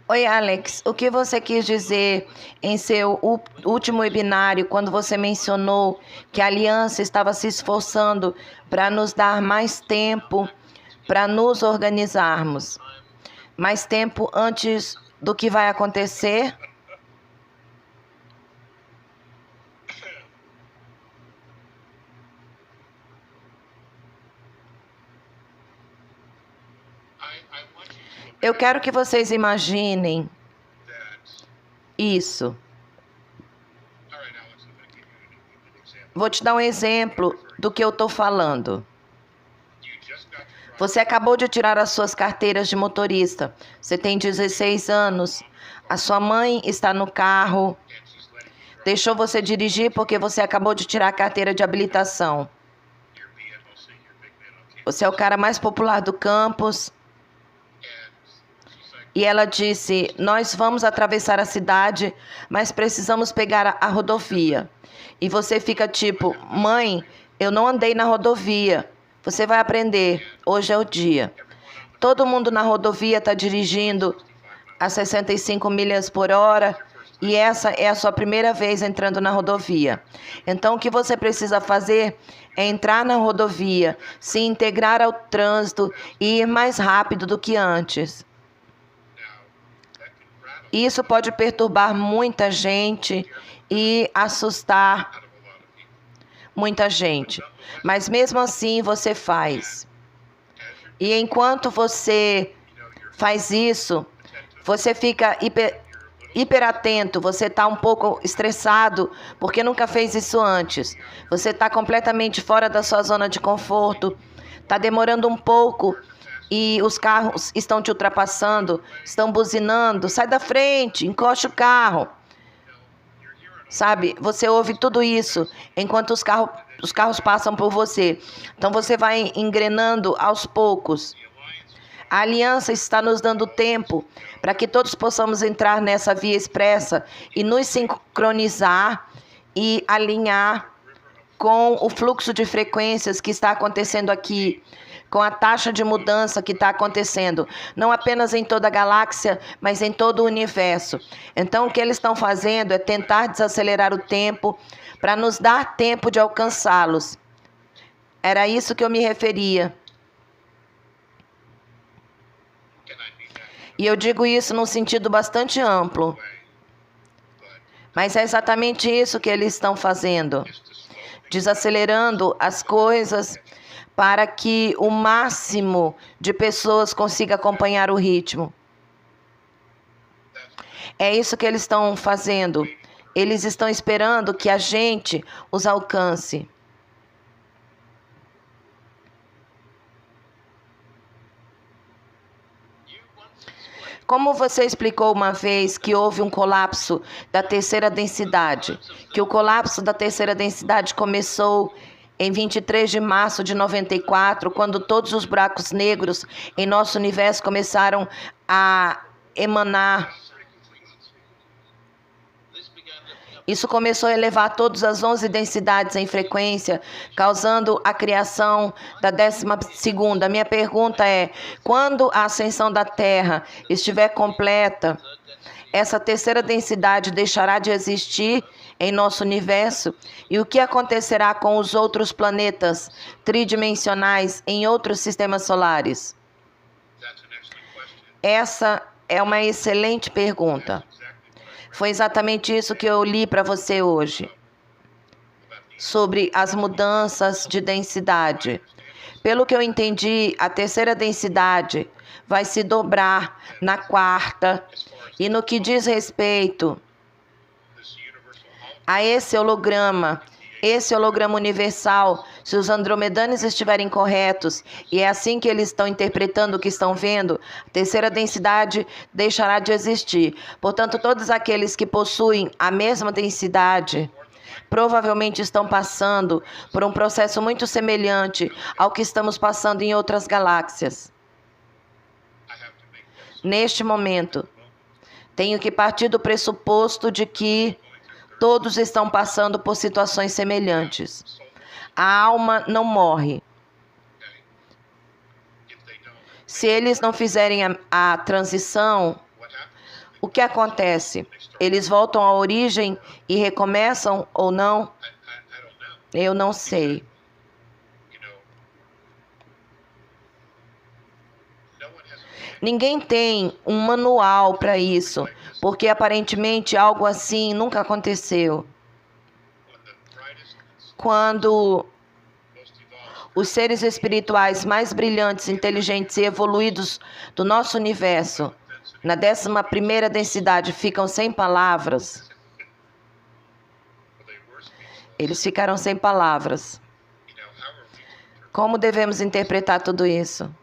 Oi, Alex, o que você quis dizer em seu último webinário, quando você mencionou que a aliança estava se esforçando para nos dar mais tempo para nos organizarmos? Mais tempo antes do que vai acontecer? Eu quero que vocês imaginem isso. Vou te dar um exemplo do que eu estou falando. Você acabou de tirar as suas carteiras de motorista. Você tem 16 anos. A sua mãe está no carro. Deixou você dirigir porque você acabou de tirar a carteira de habilitação. Você é o cara mais popular do campus. E ela disse: nós vamos atravessar a cidade, mas precisamos pegar a rodovia. E você fica tipo: mãe, eu não andei na rodovia. Você vai aprender, hoje é o dia. Todo mundo na rodovia está dirigindo a 65 milhas por hora e essa é a sua primeira vez entrando na rodovia. Então o que você precisa fazer é entrar na rodovia, se integrar ao trânsito e ir mais rápido do que antes. Isso pode perturbar muita gente e assustar muita gente. Mas mesmo assim você faz. E enquanto você faz isso, você fica hiper atento, você está um pouco estressado porque nunca fez isso antes. Você está completamente fora da sua zona de conforto, está demorando um pouco e os carros estão te ultrapassando, estão buzinando, sai da frente, encosta o carro. Sabe, você ouve tudo isso enquanto os carros passam por você. Então você vai engrenando aos poucos. A aliança está nos dando tempo para que todos possamos entrar nessa via expressa e nos sincronizar e alinhar com o fluxo de frequências que está acontecendo aqui, com a taxa de mudança que está acontecendo, não apenas em toda a galáxia, mas em todo o universo. Então, o que eles estão fazendo é tentar desacelerar o tempo para nos dar tempo de alcançá-los. Era isso que eu me referia. E eu digo isso num sentido bastante amplo. Mas é exatamente isso que eles estão fazendo. Desacelerando as coisas para que o máximo de pessoas consiga acompanhar o ritmo. É isso que eles estão fazendo. Eles estão esperando que a gente os alcance. Como você explicou uma vez que houve um colapso da terceira densidade, que o colapso da terceira densidade começou em 23 de março de 94, quando todos os buracos negros em nosso universo começaram a emanar. Isso começou a elevar todas as 11 densidades em frequência, causando a criação da 12ª. Minha pergunta é: quando a ascensão da Terra estiver completa, essa terceira densidade deixará de existir em nosso universo? E o que acontecerá com os outros planetas tridimensionais em outros sistemas solares? Essa é uma excelente pergunta. Foi exatamente isso que eu li para você hoje, sobre as mudanças de densidade. Pelo que eu entendi, a terceira densidade vai se dobrar na quarta, e no que diz respeito a esse holograma universal, se os andromedanos estiverem corretos, e é assim que eles estão interpretando o que estão vendo, a terceira densidade deixará de existir. Portanto, todos aqueles que possuem a mesma densidade provavelmente estão passando por um processo muito semelhante ao que estamos passando em outras galáxias. Neste momento, tenho que partir do pressuposto de que todos estão passando por situações semelhantes. A alma não morre. Se eles não fizerem a transição, O que acontece? Eles voltam à origem e recomeçam ou não? Eu não sei. Ninguém tem um manual para isso, porque aparentemente algo assim nunca aconteceu. Quando os seres espirituais mais brilhantes, inteligentes e evoluídos do nosso universo, na 11ª densidade, ficam sem palavras, eles ficaram sem palavras. Como devemos interpretar tudo isso?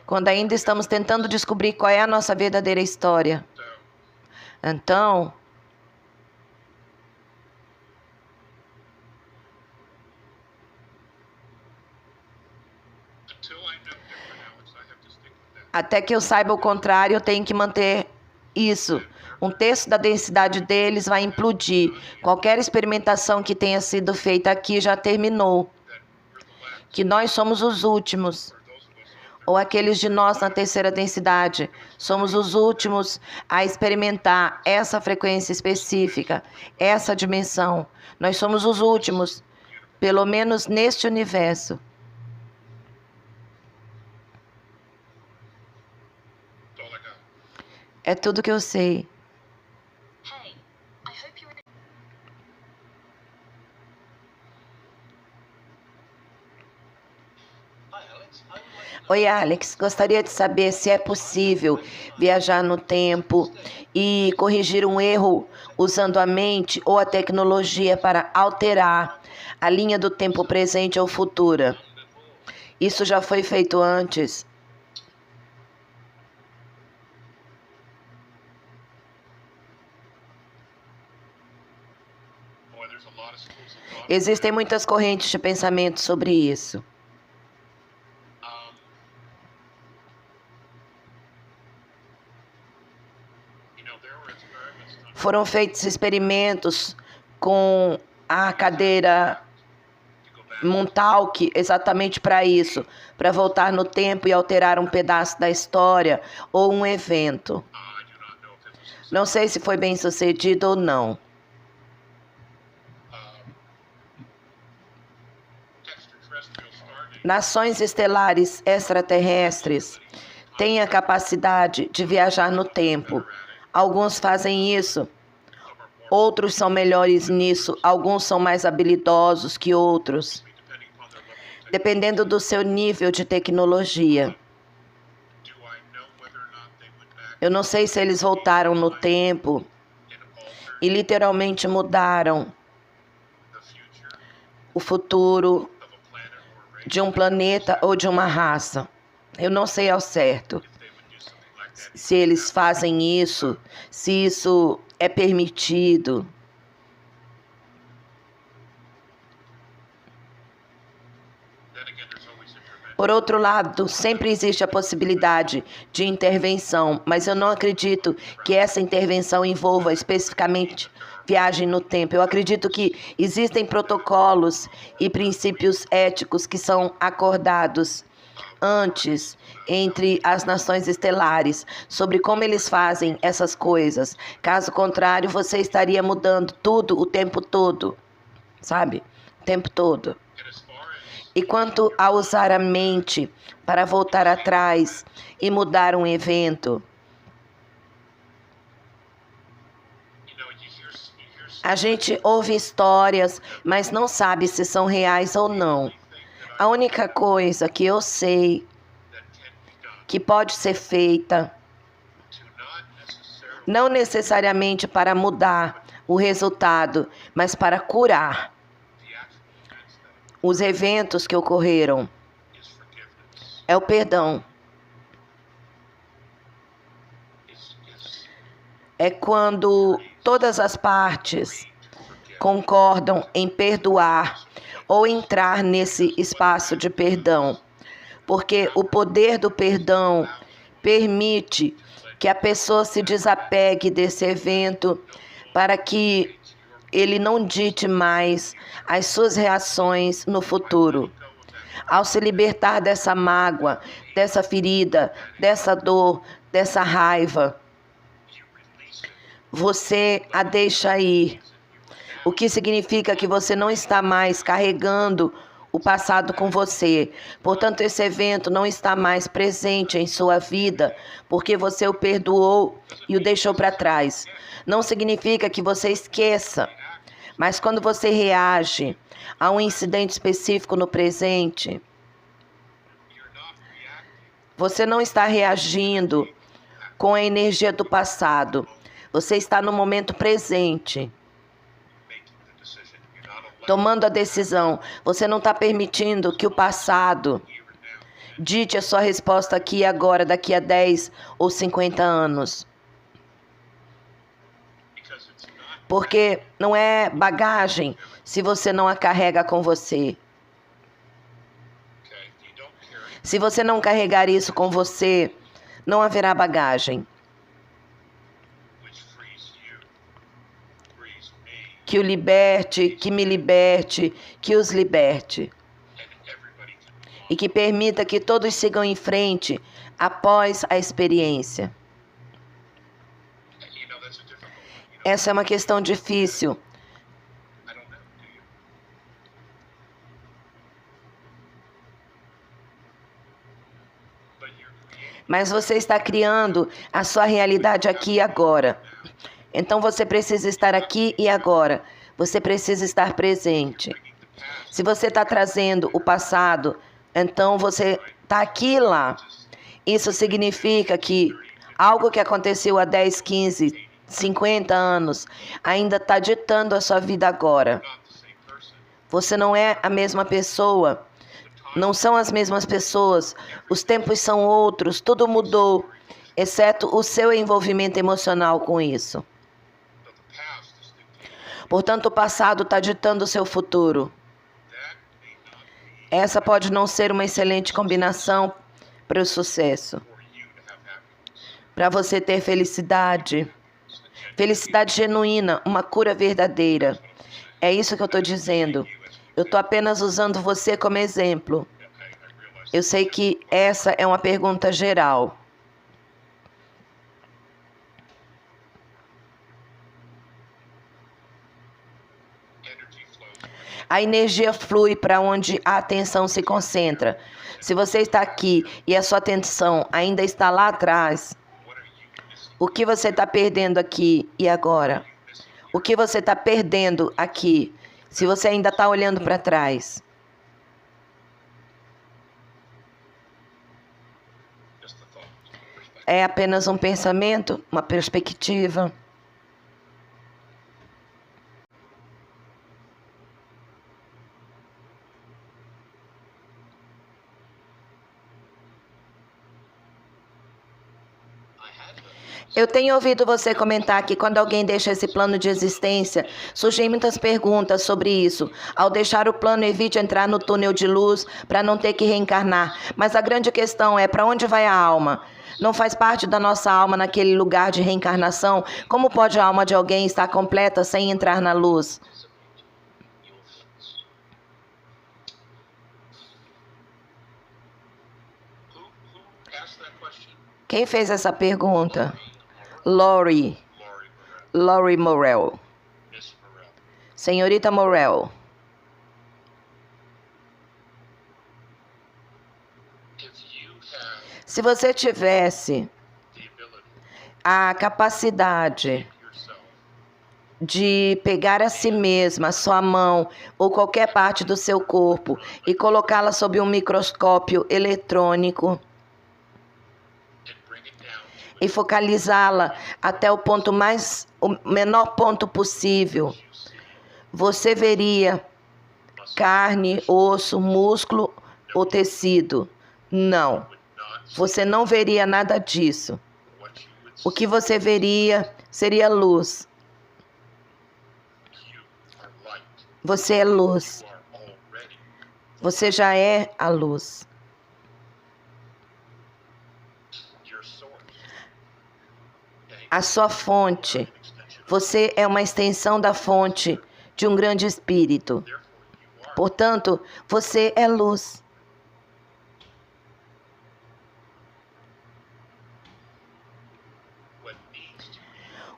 Quando ainda estamos tentando descobrir qual é a nossa verdadeira história. Então, até que eu saiba o contrário, eu tenho que manter isso. 1/3 da densidade deles vai implodir. Qualquer experimentação que tenha sido feita aqui já terminou. Que nós somos os últimos. Ou aqueles de nós na 3ª densidade, somos os últimos a experimentar essa frequência específica, essa dimensão. Nós somos os últimos, pelo menos neste universo. É tudo que eu sei. Oi, Alex, gostaria de saber se é possível viajar no tempo e corrigir um erro usando a mente ou a tecnologia para alterar a linha do tempo presente ou futura. Isso já foi feito antes. Existem muitas correntes de pensamento sobre isso. Foram feitos experimentos com a cadeira Montauk exatamente para isso, para voltar no tempo e alterar um pedaço da história ou um evento. Não sei se foi bem sucedido ou não. Nações estelares extraterrestres têm a capacidade de viajar no tempo. Alguns fazem isso, outros são melhores nisso, alguns são mais habilidosos que outros, dependendo do seu nível de tecnologia. Eu não sei se eles voltaram no tempo e literalmente mudaram o futuro de um planeta ou de uma raça. Eu não sei ao certo se eles fazem isso, se isso é permitido. Por outro lado, sempre existe a possibilidade de intervenção, mas eu não acredito que essa intervenção envolva especificamente viagem no tempo. Eu acredito que existem protocolos e princípios éticos que são acordados antes entre as nações estelares sobre como eles fazem essas coisas. Caso contrário, você estaria mudando tudo o tempo todo, sabe? O tempo todo. E quanto a usar a mente para voltar atrás e mudar um evento, a gente ouve histórias, mas não sabe se são reais ou não. A única coisa que eu sei que pode ser feita, não necessariamente para mudar o resultado, mas para curar os eventos que ocorreram, é o perdão. É quando todas as partes concordam em perdoar ou entrar nesse espaço de perdão, porque o poder do perdão permite que a pessoa se desapegue desse evento para que ele não dite mais as suas reações no futuro. Ao se libertar dessa mágoa, dessa ferida, dessa dor, dessa raiva, você a deixa ir. O que significa que você não está mais carregando o passado com você. Portanto, esse evento não está mais presente em sua vida, porque você o perdoou e o deixou para trás. Não significa que você esqueça, mas quando você reage a um incidente específico no presente, você não está reagindo com a energia do passado. Você está no momento presente, tomando a decisão. Você não está permitindo que o passado dite a sua resposta aqui e agora, daqui a 10 ou 50 anos. Porque não é bagagem se você não a carrega com você. Se você não carregar isso com você, não haverá bagagem que o liberte, que me liberte, que os liberte. E que permita que todos sigam em frente após a experiência. Essa é uma questão difícil. Mas você está criando a sua realidade aqui e agora. Então você precisa estar aqui e agora. Você precisa estar presente. Se você está trazendo o passado, então você está aqui e lá. Isso significa que algo que aconteceu há 10, 15, 50 anos ainda está ditando a sua vida agora. Você não é a mesma pessoa. Não são as mesmas pessoas. Os tempos são outros. Tudo mudou, exceto o seu envolvimento emocional com isso. Portanto, o passado está ditando o seu futuro. Essa pode não ser uma excelente combinação para o sucesso. Para você ter felicidade. Felicidade genuína, uma cura verdadeira. É isso que eu estou dizendo. Eu estou apenas usando você como exemplo. Eu sei que essa é uma pergunta geral. A energia flui para onde a atenção se concentra. Se você está aqui e a sua atenção ainda está lá atrás, o que você está perdendo aqui e agora? O que você está perdendo aqui, se você ainda está olhando para trás? É apenas um pensamento, uma perspectiva. Eu tenho ouvido você comentar que quando alguém deixa esse plano de existência, surgem muitas perguntas sobre isso. Ao deixar o plano, evite entrar no túnel de luz para não ter que reencarnar. Mas a grande questão é, para onde vai a alma? Não faz parte da nossa alma naquele lugar de reencarnação? Como pode a alma de alguém estar completa sem entrar na luz? Quem fez essa pergunta? Lori Morel. Senhorita Morel. Se você tivesse a capacidade de pegar a si mesma, a sua mão ou qualquer parte do seu corpo e colocá-la sob um microscópio eletrônico e focalizá-la até o menor ponto possível, você veria carne, osso, músculo ou tecido? Não, você não veria nada disso. O que você veria seria luz. Você é luz. Você já é a luz. A sua fonte. Você é uma extensão da fonte de um grande espírito. Portanto, você é luz.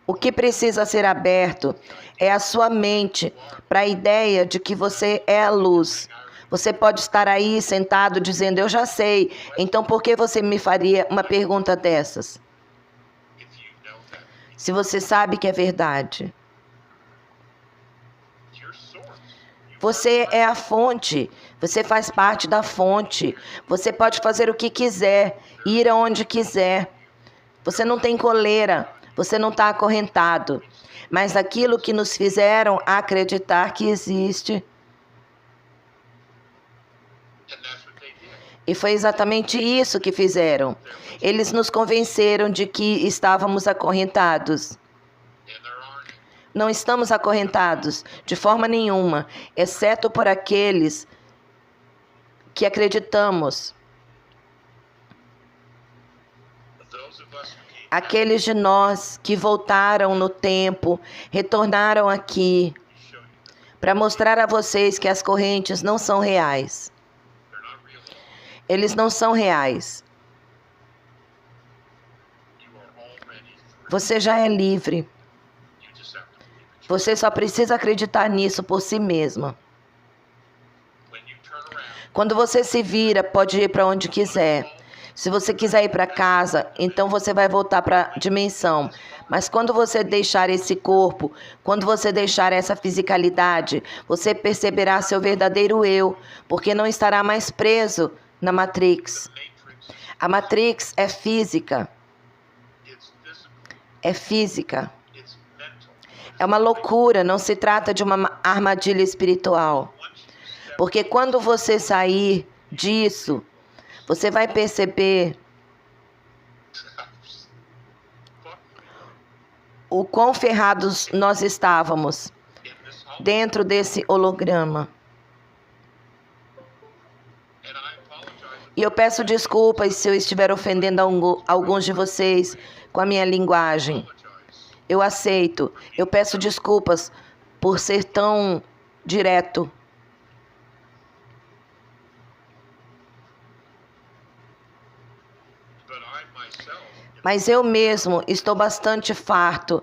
O que precisa ser aberto é a sua mente para a ideia de que você é a luz. Você pode estar aí sentado dizendo, eu já sei, então por que você me faria uma pergunta dessas? Se você sabe que é verdade. Você é a fonte, você faz parte da fonte. Você pode fazer o que quiser, ir aonde quiser. Você não tem coleira, você não está acorrentado. Mas aquilo que nos fizeram acreditar que existe. E foi exatamente isso que fizeram. Eles nos convenceram de que estávamos acorrentados. Não estamos acorrentados de forma nenhuma, exceto por aqueles que acreditamos. Aqueles de nós que voltaram no tempo, retornaram aqui, para mostrar a vocês que as correntes não são reais. Eles não são reais. Você já é livre. Você só precisa acreditar nisso por si mesma. Quando você se vira, pode ir para onde quiser. Se você quiser ir para casa, então você vai voltar para a dimensão. Mas quando você deixar esse corpo, quando você deixar essa fisicalidade, você perceberá seu verdadeiro eu, porque não estará mais preso na Matrix. A Matrix é física. É física. É uma loucura, não se trata de uma armadilha espiritual. Porque quando você sair disso, você vai perceber o quão ferrados nós estávamos dentro desse holograma. E eu peço desculpas se eu estiver ofendendo alguns de vocês com a minha linguagem. Eu aceito. Eu peço desculpas por ser tão direto. Mas eu mesmo estou bastante farto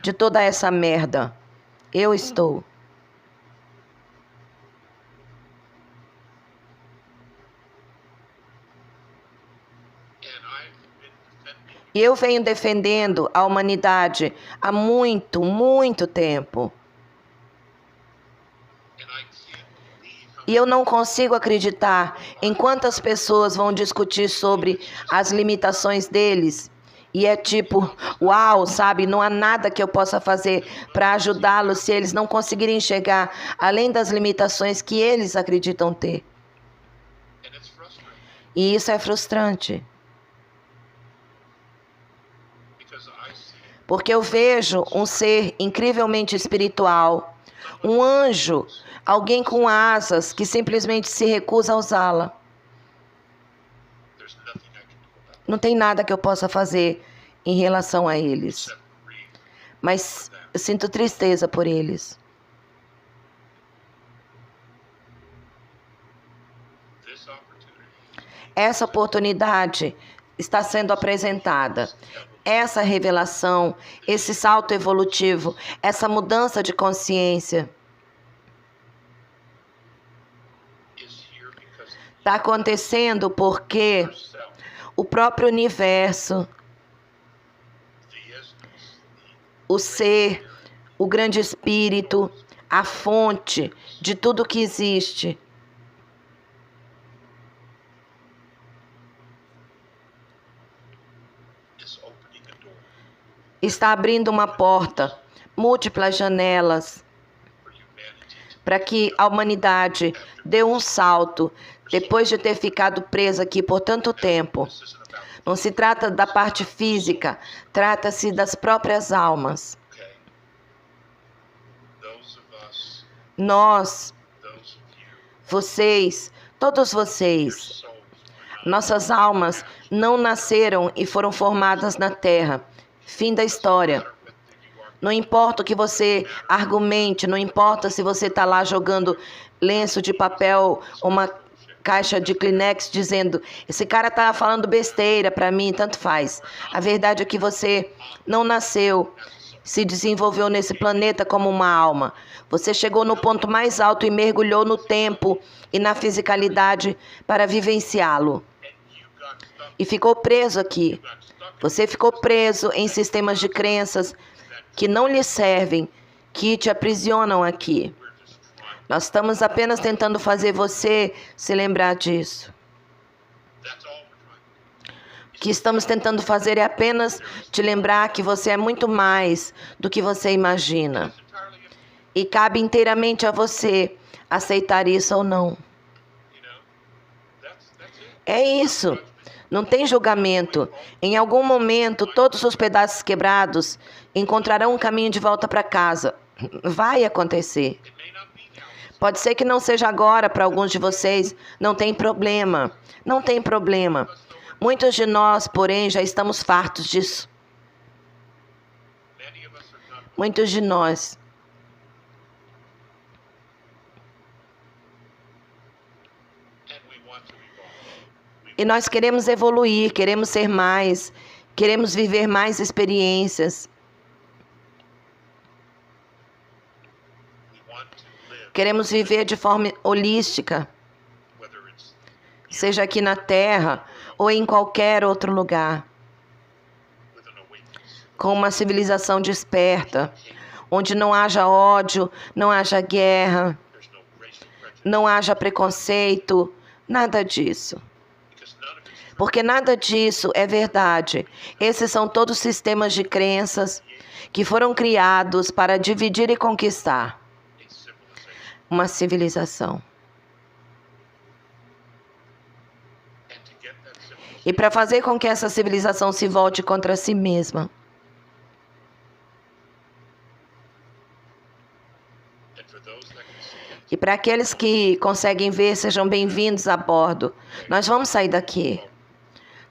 de toda essa merda. Eu estou. E eu venho defendendo a humanidade há muito, muito tempo. E eu não consigo acreditar em quantas pessoas vão discutir sobre as limitações deles. E é tipo, uau, sabe, não há nada que eu possa fazer para ajudá-los se eles não conseguirem enxergar além das limitações que eles acreditam ter. E isso é frustrante. Porque eu vejo um ser incrivelmente espiritual, um anjo, alguém com asas que simplesmente se recusa a usá-la. Não tem nada que eu possa fazer em relação a eles. Mas eu sinto tristeza por eles. Essa oportunidade está sendo apresentada. Essa revelação, esse salto evolutivo, essa mudança de consciência está acontecendo porque o próprio universo, o ser, o grande espírito, a fonte de tudo que existe, está abrindo uma porta, múltiplas janelas, para que a humanidade dê um salto depois de ter ficado presa aqui por tanto tempo. Não se trata da parte física, trata-se das próprias almas. Nós, vocês, todos vocês, nossas almas não nasceram e foram formadas na Terra. Fim da história. Não importa o que você argumente, não importa se você está lá jogando lenço de papel ou uma caixa de Kleenex dizendo, esse cara está falando besteira para mim, tanto faz. A verdade é que você não nasceu se desenvolveu nesse planeta como uma alma. Você chegou no ponto mais alto e mergulhou no tempo e na fisicalidade para vivenciá-lo. E ficou preso aqui. Você ficou preso em sistemas de crenças que não lhe servem, que te aprisionam aqui. Nós estamos apenas tentando fazer você se lembrar disso. O que estamos tentando fazer é apenas te lembrar que você é muito mais do que você imagina. E cabe inteiramente a você aceitar isso ou não. É isso. Não tem julgamento. Em algum momento, todos os pedaços quebrados encontrarão um caminho de volta para casa. Vai acontecer. Pode ser que não seja agora para alguns de vocês. Não tem problema. Não tem problema. Muitos de nós, porém, já estamos fartos disso. Muitos de nós. E nós queremos evoluir, queremos ser mais, queremos viver mais experiências. Queremos viver de forma holística, seja aqui na Terra ou em qualquer outro lugar, com uma civilização desperta, onde não haja ódio, não haja guerra, não haja preconceito, nada disso. Porque nada disso é verdade. Esses são todos sistemas de crenças que foram criados para dividir e conquistar uma civilização. E para fazer com que essa civilização se volte contra si mesma. E para aqueles que conseguem ver, sejam bem-vindos a bordo. Nós vamos sair daqui.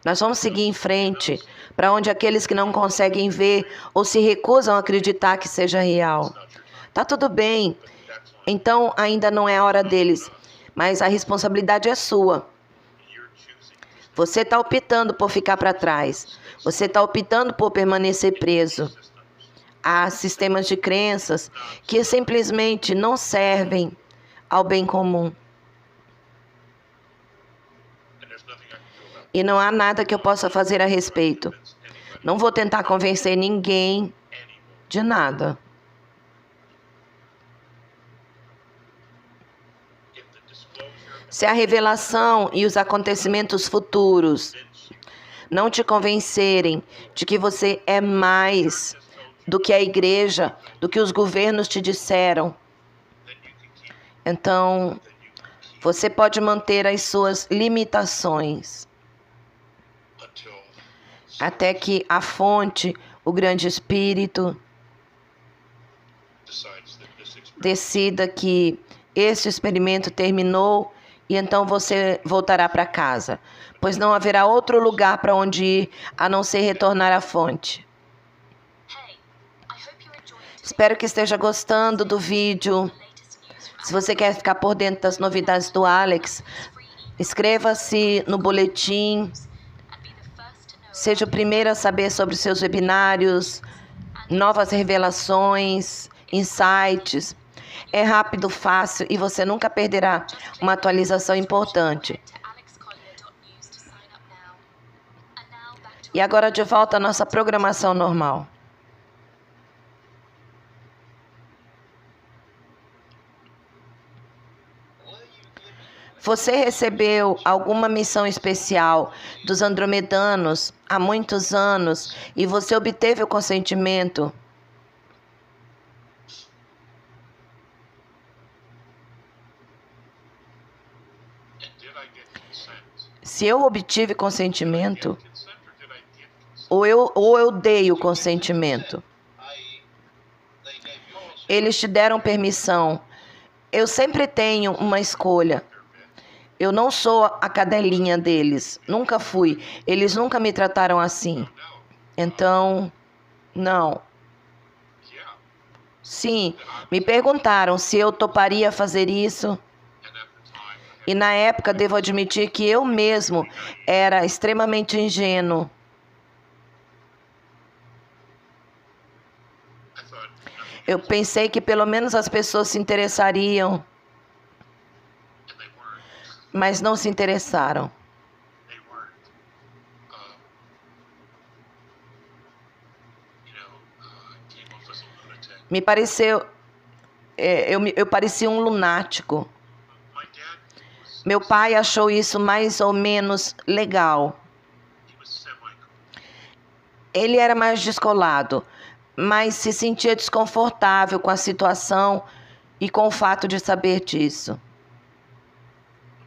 Nós vamos seguir em frente, para onde aqueles que não conseguem ver ou se recusam a acreditar que seja real. Tá tudo bem. Então ainda não é a hora deles, mas a responsabilidade é sua. Você está optando por ficar para trás. Você está optando por permanecer preso. Há sistemas de crenças que simplesmente não servem ao bem comum. E não há nada que eu possa fazer a respeito. Não vou tentar convencer ninguém de nada. Se a revelação e os acontecimentos futuros não te convencerem de que você é mais do que a igreja, do que os governos te disseram, então você pode manter as suas limitações até que a fonte, o grande Espírito, decida que este experimento terminou e então você voltará para casa, pois não haverá outro lugar para onde ir a não ser retornar à fonte. Espero que esteja gostando do vídeo. Se você quer ficar por dentro das novidades do Alex, inscreva-se no boletim. Seja o primeiro a saber sobre seus webinários, novas revelações, insights. É rápido, fácil e você nunca perderá uma atualização importante. E agora de volta à nossa programação normal. Você recebeu alguma missão especial dos andromedanos há muitos anos e você obteve o consentimento? Se eu obtive consentimento, ou eu dei o consentimento. Eles te deram permissão. Eu sempre tenho uma escolha. Eu não sou a cadelinha deles. Nunca fui. Eles nunca me trataram assim. Então, não. Sim, me perguntaram se eu toparia fazer isso. E na época, devo admitir que eu mesmo era extremamente ingênuo. Eu pensei que pelo menos as pessoas se interessariam, and they weren't. mas não se interessaram. They weren't. Came off as a lunatic. Me pareceu, eu parecia um lunático. My dad was Meu pai achou isso mais ou menos legal. he was semi-cool. Ele era mais descolado, mas se sentia desconfortável com a situação e com o fato de saber disso.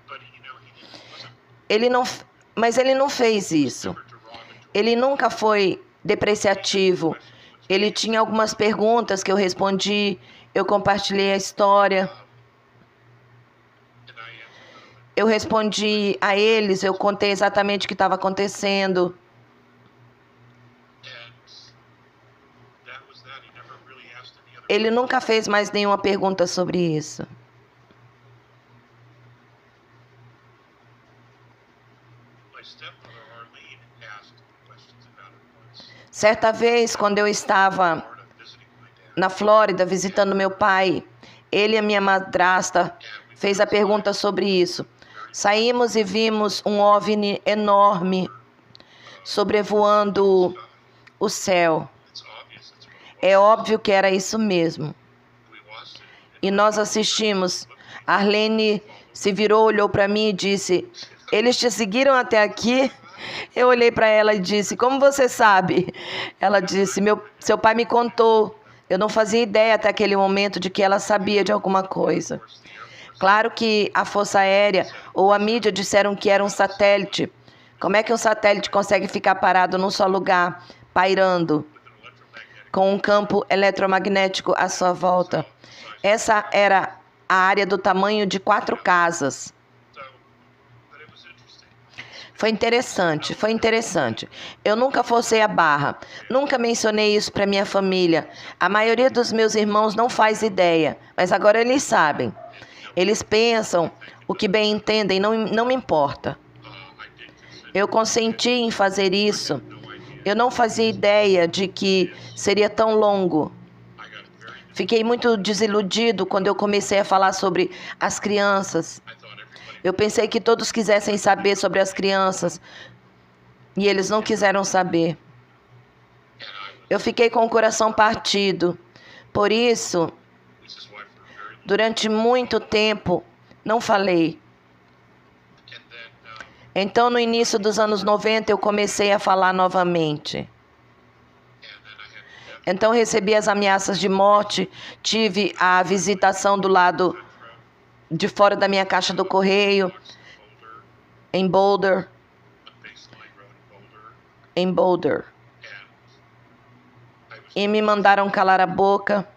But he wasn't Mas ele não fez isso. ever derogatory. Ele nunca foi depreciativo. Ele tinha algumas perguntas que eu respondi, eu compartilhei a história, And I answered them. eu respondi a eles, eu contei exatamente o que estava acontecendo. And that was that. He never really asked any other Ele nunca fez mais nenhuma pergunta sobre isso. My stepmother Arlene asked questions about it once. Certa vez, quando eu estava Florida visiting my dad. na Flórida visitando meu pai, ele e a minha madrasta fez a pergunta sobre isso. Saímos e vimos um OVNI enorme sobrevoando o céu. It's obvious that's what it É óbvio que era isso mesmo. was. We watched it. E nós assistimos. Arlene se virou, olhou para mim e disse: "Eles te seguiram até aqui?" Eu olhei para ela e disse: "Como você sabe?" Ela disse: "Seu pai me contou." Eu não fazia ideia até aquele momento de que ela sabia de alguma coisa. Claro que a Força Aérea ou a mídia disseram que era um satélite. Como é que um satélite consegue ficar parado num só lugar, pairando, com um campo eletromagnético à sua volta? Essa era a área do tamanho de 4 casas. So, but it was interesting. Foi interessante. Eu nunca forcei a barra, nunca mencionei isso para minha família. A maioria dos meus irmãos não faz ideia, mas agora eles sabem. Eles pensam o que bem entendem, não me importa. I did consider Eu consenti em fazer isso. no idea. Eu não fazia ideia de que seria tão longo. I got very Fiquei muito desiludido quando eu comecei a falar sobre as crianças. I thought everybody Eu pensei que todos quisessem saber sobre as crianças e eles não quiseram saber. and I was Eu fiquei com o coração partido. Por isso, this is why for a very long durante muito tempo, não falei. and then Então, no início dos anos 90, eu comecei a falar novamente. and then I had death Então, recebi as ameaças de morte, tive a visitação do lado de fora da minha caixa do correio, Boulder, em Boulder, a baseline road em in Boulder, Boulder. and I was E me mandaram calar a boca.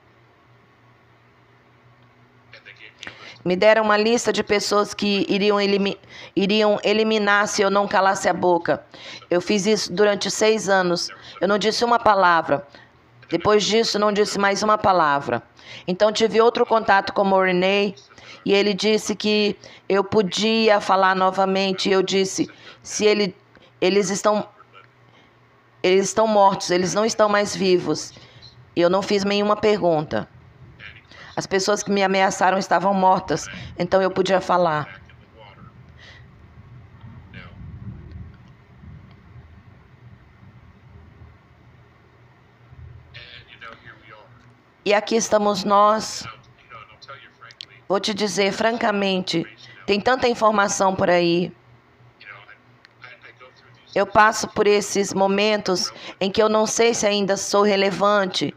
and they gave me a list Me deram uma lista de pessoas que iriam eliminar se eu não calasse a boca. Eu fiz isso durante 6 anos. Eu não disse uma palavra. Depois disso, não disse mais uma palavra. Então, tive outro contato com o Renee e ele disse que eu podia falar novamente. E eu disse, se eles estão mortos, eles não estão mais vivos. E eu não fiz nenhuma pergunta. As pessoas que me ameaçaram estavam mortas, então eu podia falar. back in the water. Now, and here we are. E aqui estamos nós. And I'll tell you frankly, Vou te dizer francamente, tem tanta informação por aí. I go through these Eu passo por esses momentos em que eu não sei se ainda sou relevante,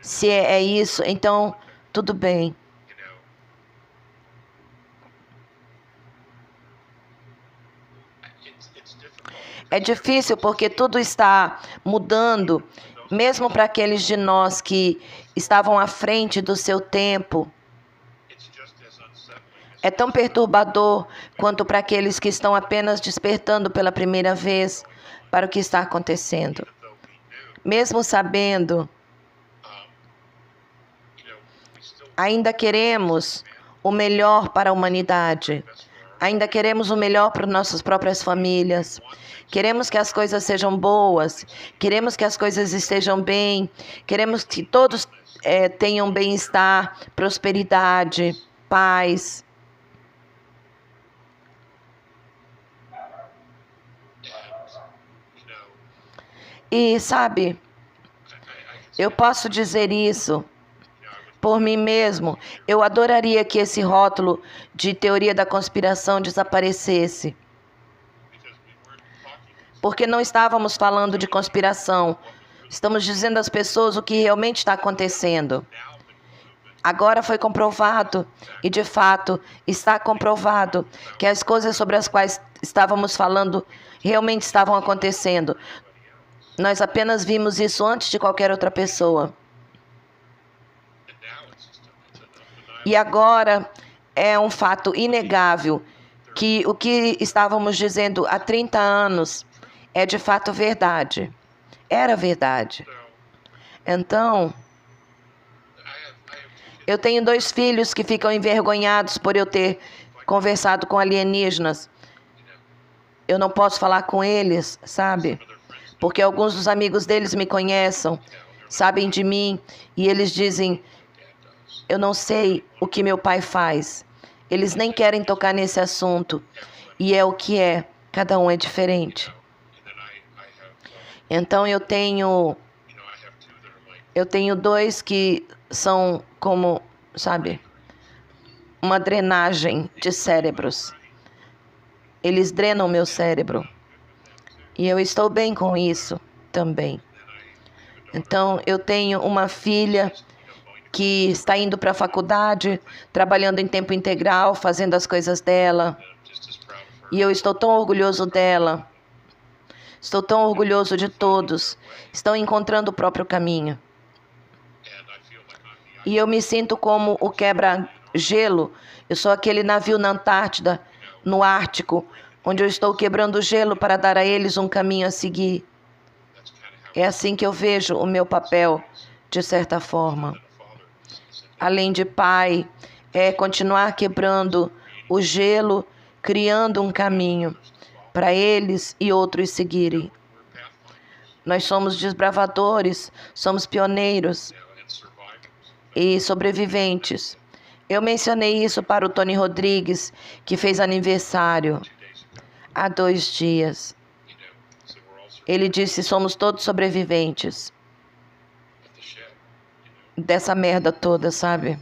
se é isso, então tudo bem. It's difficult. É difícil porque tudo está mudando, mesmo para aqueles de nós que estavam à frente do seu tempo. It's just as unsettling as É tão perturbador quanto para aqueles que estão apenas despertando pela primeira vez para o que está acontecendo. though we knew. Mesmo sabendo, We still ainda queremos o melhor para a humanidade. Ainda queremos o melhor para nossas próprias famílias. Queremos que as coisas sejam boas. Queremos que as coisas estejam bem. Queremos que todos tenham bem-estar, prosperidade, paz. And, E sabe, I can eu posso dizer isso I would por mim mesmo. Eu adoraria que esse rótulo de teoria da conspiração desaparecesse, because we weren't talking porque não estávamos falando de conspiração. Estamos dizendo às pessoas o que realmente está acontecendo. now been proven Agora foi comprovado, e de fato está comprovado, que as coisas sobre as quais estávamos falando realmente estavam acontecendo. Nós apenas vimos isso antes de qualquer outra pessoa. and now it's just it's an undeniable E agora é um fato inegável que o que estávamos dizendo há 30 anos é de fato verdade. Era verdade. so Então, I have two kids eu tenho 2 filhos que ficam envergonhados por eu ter conversado com alienígenas. Eu não posso falar com eles, sabe? other friends Porque alguns dos amigos deles me conhecem, sabem de mim, e eles dizem: dad does eu não sei o que meu pai faz. Eles nem querem tocar nesse assunto. E é o que é. Cada um é diferente. and then I have Então eu tenho I have two that are like 2 que são como, sabe, uma drenagem de cérebros. Eles drenam meu cérebro. E eu estou bem com isso também. Então eu tenho uma filha que está indo para a faculdade, trabalhando em tempo integral, fazendo as coisas dela. I'm just as proud of her E eu estou tão orgulhoso dela. Estou tão orgulhoso de todos. Estão encontrando o próprio caminho. and I feel like I'm the E eu me sinto como o quebra-gelo. Eu sou aquele navio na Antártida, no Ártico, onde eu estou quebrando o gelo para dar a eles um caminho a seguir. that's kind of how É assim que eu vejo o meu papel, de certa forma. a father is in Além de pai, é continuar quebrando o gelo, criando um caminho para eles e outros seguirem. we're pathfinders Nós somos desbravadores, somos pioneiros and survivors e sobreviventes. Eu mencionei isso para o Tony Rodrigues, que fez aniversário 2 days ago há 2 dias. so we're all Ele disse: somos todos sobreviventes of the shed dessa merda toda, sabe?